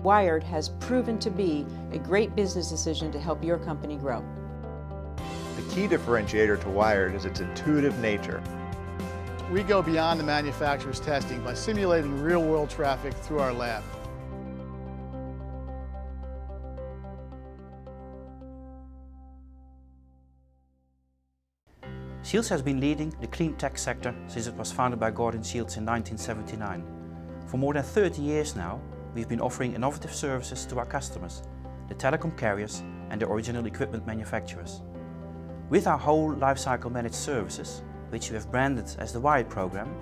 Wired has proven to be a great business decision to help your company grow. The key differentiator to Wired is its intuitive nature. We go beyond the manufacturer's testing by simulating real-world traffic through our lab. Shields has been leading the clean tech sector since it was founded by Gordon Shields in 1979. For more than 30 years now, we've been offering innovative services to our customers, the telecom carriers and the original equipment manufacturers. With our whole lifecycle managed services, which we have branded as the Wired program,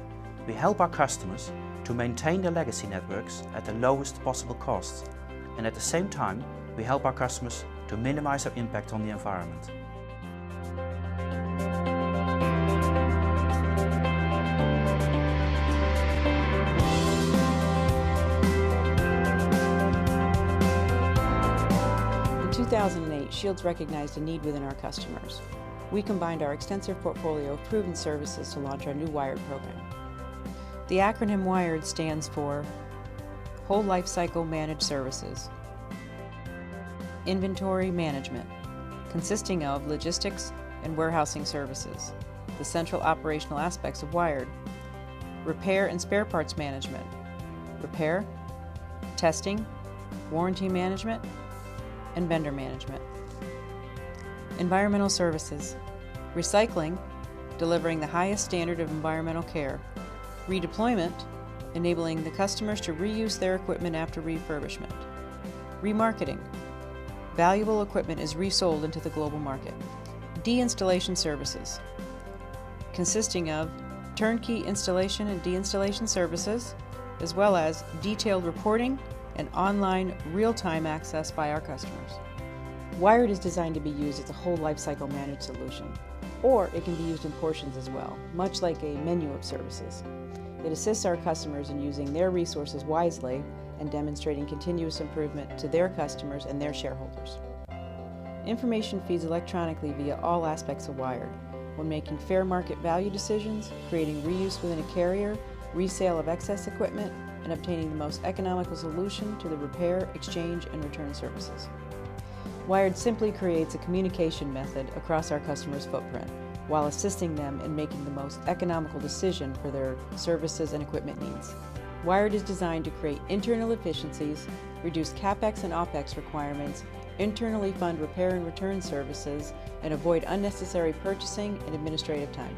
we help our customers to maintain their legacy networks at the lowest possible cost, and at the same time we help our customers to minimize their impact on the environment. In 2008, Shields recognized a need within our customers. We combined our extensive portfolio of proven services to launch our new Wired program. The acronym Wired stands for Whole Lifecycle Managed Services. Inventory Management, consisting of logistics and warehousing services, the central operational aspects of Wired. Repair and spare parts management, repair, testing, warranty management, and vendor management. Environmental services, recycling, delivering the highest standard of environmental care, redeployment, enabling the customers to reuse their equipment after refurbishment, remarketing, valuable equipment is resold into the global market, deinstallation services, consisting of turnkey installation and deinstallation services, as well as detailed reporting and online real-time access by our customers. Wired is designed to be used as a whole lifecycle managed solution, or it can be used in portions as well, much like a menu of services. It assists our customers in using their resources wisely and demonstrating continuous improvement to their customers and their shareholders. Information feeds electronically via all aspects of Wired, when making fair market value decisions, creating reuse within a carrier, resale of excess equipment, and obtaining the most economical solution to the repair, exchange, and return services. Wired simply creates a communication method across our customers' footprint, while assisting them in making the most economical decision for their services and equipment needs. Wired is designed to create internal efficiencies, reduce CapEx and OpEx requirements, internally fund repair and return services, and avoid unnecessary purchasing and administrative time.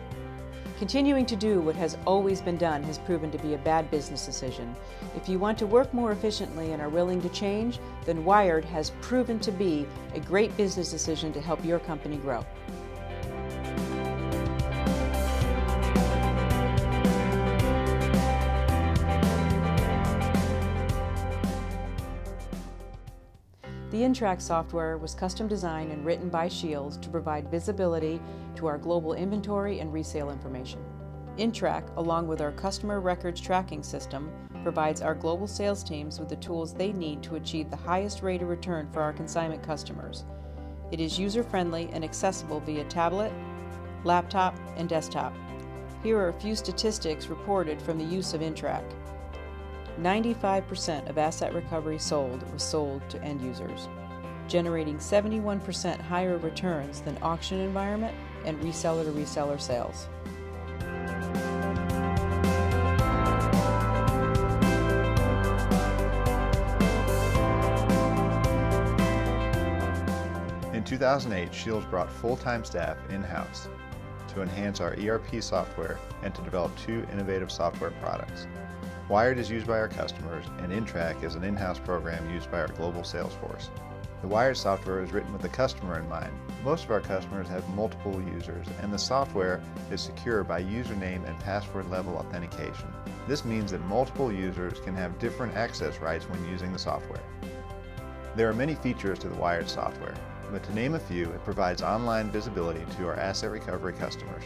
Continuing to do what has always been done has proven to be a bad business decision. If you want to work more efficiently and are willing to change, then Wired has proven to be a great business decision to help your company grow. The InTrack software was custom designed and written by Shields to provide visibility to our global inventory and resale information. InTrack, along with our customer records tracking system, provides our global sales teams with the tools they need to achieve the highest rate of return for our consignment customers. It is user-friendly and accessible via tablet, laptop, and desktop. Here are a few statistics reported from the use of InTrack. 95% of asset recovery sold was sold to end users, generating 71% higher returns than auction environment and reseller-to-reseller sales. In 2008, Shields brought full-time staff in-house to enhance our ERP software and to develop two innovative software products. Wired is used by our customers, and InTrack is an in-house program used by our global sales force. The Wired software is written with the customer in mind. Most of our customers have multiple users, and the software is secure by username and password level authentication. This means that multiple users can have different access rights when using the software. There are many features to the Wired software, but to name a few, it provides online visibility to our asset recovery customers.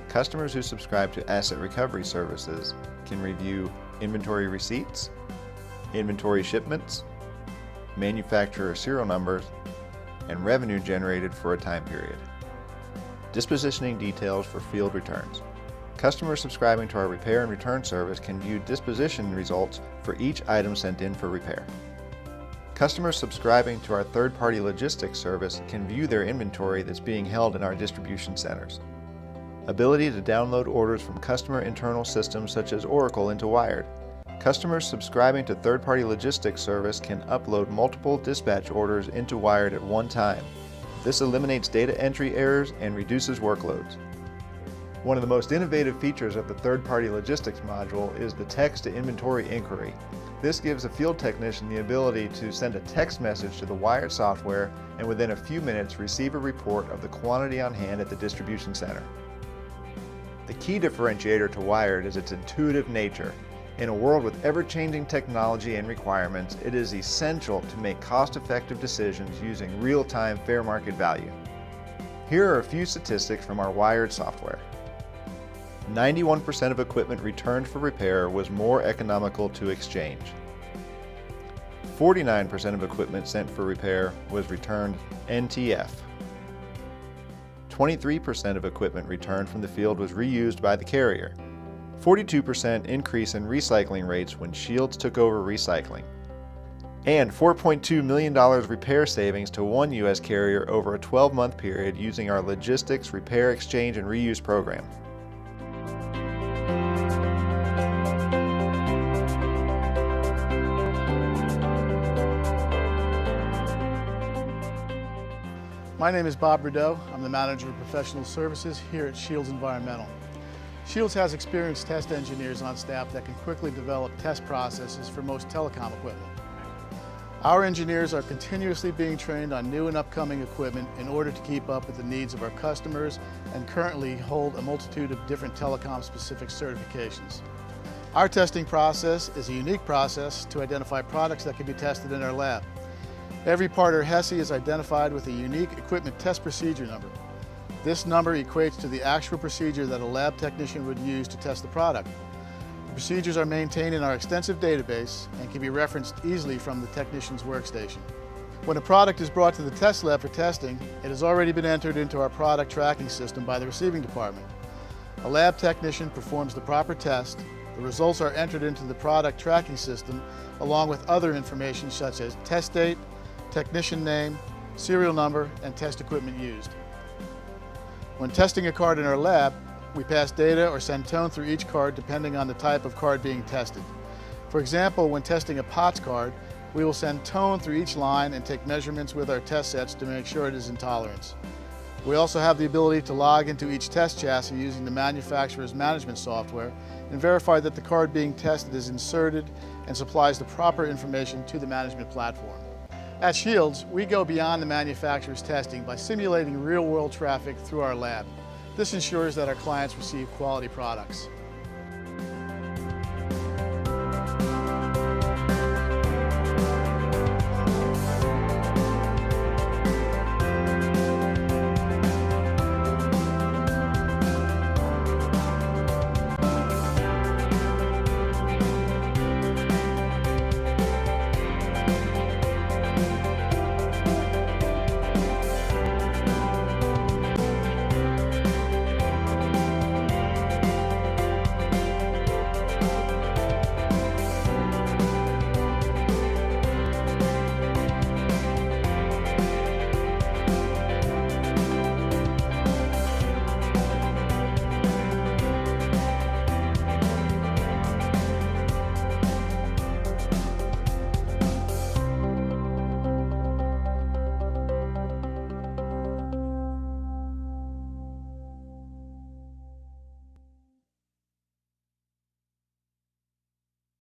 Customers who subscribe to asset recovery services can review inventory receipts, inventory shipments, manufacturer serial numbers, and revenue generated for a time period. Dispositioning details for field returns. Customers subscribing to our repair and return service can view disposition results for each item sent in for repair. Customers subscribing to our third-party logistics service can view their inventory that's being held in our distribution centers. Ability to download orders from customer internal systems such as Oracle into Wired. Customers subscribing to third-party logistics service can upload multiple dispatch orders into Wired at one time. This eliminates data entry errors and reduces workloads. One of the most innovative features of the third-party logistics module is the text-to-inventory inquiry. This gives a field technician the ability to send a text message to the Wired software and within a few minutes receive a report of the quantity on hand at the distribution center. The key differentiator to Wired is its intuitive nature. In a world with ever-changing technology and requirements, it is essential to make cost-effective decisions using real-time fair market value. Here are a few statistics from our Wired software. 91% of equipment returned for repair was more economical to exchange. 49% of equipment sent for repair was returned NTF. 23% of equipment returned from the field was reused by the carrier. 42% increase in recycling rates when Shields took over recycling. And $4.2 million repair savings to one U.S. carrier over a 12-month period using our Logistics Repair Exchange and Reuse program. My name is Bob Rideau. I'm the Manager of Professional Services here at Shields Environmental. Shields has experienced test engineers on staff that can quickly develop test processes for most telecom equipment. Our engineers are continuously being trained on new and upcoming equipment in order to keep up with the needs of our customers and currently hold a multitude of different telecom-specific certifications. Our testing process is a unique process to identify products that can be tested in our lab. Every part or HESI is identified with a unique equipment test procedure number. This number equates to the actual procedure that a lab technician would use to test the product. The procedures are maintained in our extensive database and can be referenced easily from the technician's workstation. When a product is brought to the test lab for testing, it has already been entered into our product tracking system by the receiving department. A lab technician performs the proper test. The results are entered into the product tracking system along with other information such as test date, technician name, serial number, and test equipment used. When testing a card in our lab, we pass data or send tone through each card depending on the type of card being tested. For example, when testing a POTS card, we will send tone through each line and take measurements with our test sets to make sure it is in tolerance. We also have the ability to log into each test chassis using the manufacturer's management software and verify that the card being tested is inserted and supplies the proper information to the management platform. At Shields, we go beyond the manufacturer's testing by simulating real-world traffic through our lab. This ensures that our clients receive quality products.